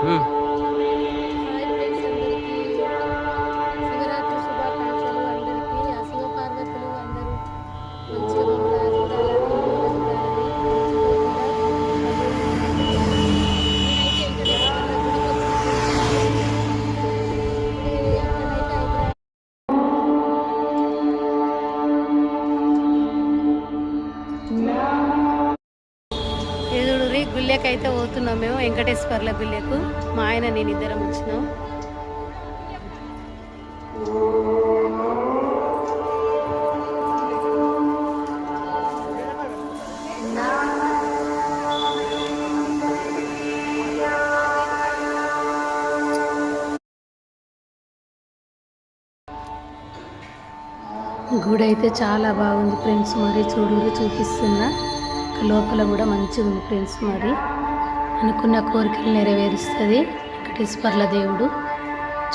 హ్మ్. Hi friends అందరికీ శివరాత్రి శుభాకాంక్షలు అందరికీ. ఆ శివపార్వతులు అందరూ మంచిగా మమ్మల్ని చూడాలని, మిమ్మల్ని చూడాలని మనస్ఫూర్తిగా ఆ దేవుని కోరుకుంటున్నాను. నేనైతే వెంకటేశ్వర్ల గుడికి వచ్చిన ఫ్రెండ్స్ మరి. ఇప్పుడే ఇక్కడనైతే హైదరాబాద్ ఎదురురి గుళ్ళకైతే పోతున్నాం. మేము వెంకటేశ్వర్ల గుళ్ళకు మా ఆయన నేను ఇద్దరం వచ్చినాం. గుడి అయితే చాలా బాగుంది ఫ్రెండ్స్. మరి చూడూరి చూపిస్తున్నా. లోపల కూడా మంచిగా ఉంది ఫ్రెండ్స్. మరి అనుకున్న కోరికలు నెరవేరుస్తుంది వెంకటేశ్వర్ల దేవుడు.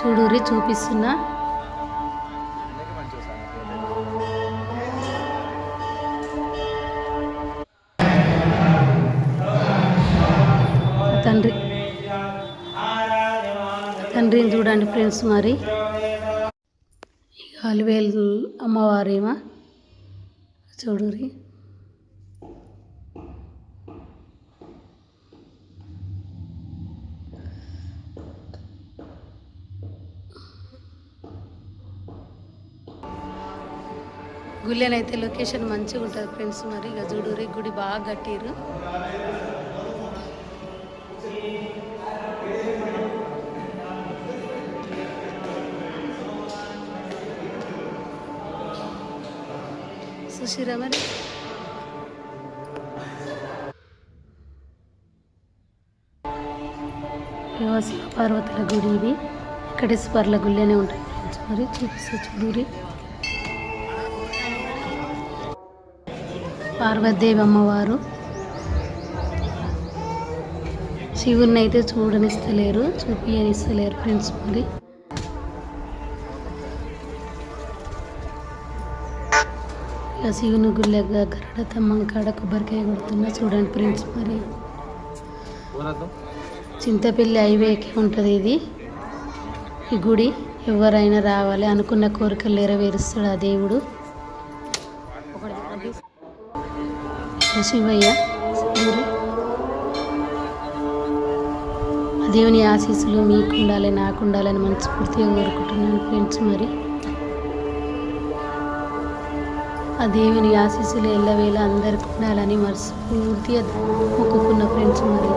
చూడూరి చూపిస్తున్నా. తండ్రి తండ్రిని చూడండి ఫ్రెండ్స్. మరి అలివేలు అమ్మవారేమో చూడురి. గుళ్ళనైతే లొకేషన్ మంచిగా ఉంటుంది ఫ్రెండ్స్. మరి ఇక చూడురి గుడి బాగా కట్టిర్రు. చూసిరా మరి. శివ పార్వతుల గుడి ఇది. వెంకటేశ్వర్ల గుళ్ళనే ఉంటాయి ఫ్రెండ్స్. మరి చూపిస్తే చూడురి. పార్వతీదేవి అమ్మవారు. శివుడిని అయితే చూడనిస్తలేరు, చూపియనిస్తలేరు ఫ్రెండ్స్. మరి ఇక శివుని గుళ్ళ గరుడ తమ్మం కాడ కొబ్బరికాయ కొడుతున్నా చూడండి ఫ్రెండ్స్. మరి చింతపల్లి హైవేకి ఉంటుంది ఇది ఈ గుడి. ఎవరైనా రావాలి, అనుకున్న కోరికలు నెరవేరుస్తాడు ఆ దేవుడు. శివయ్య శివుడు. ఆ దేవుని ఆశీస్సులు మీకు ఉండాలి, నాకు ఉండాలని మనస్ఫూర్తిగా కోరుకుంటున్నాను ఫ్రెండ్స్. మరి ఆ దేవుని ఆశీస్సులు ఎల్లవేళ అందరికి ఉండాలని మనస్ఫూర్తిగా మొక్కుకున్న ఫ్రెండ్స్. మరి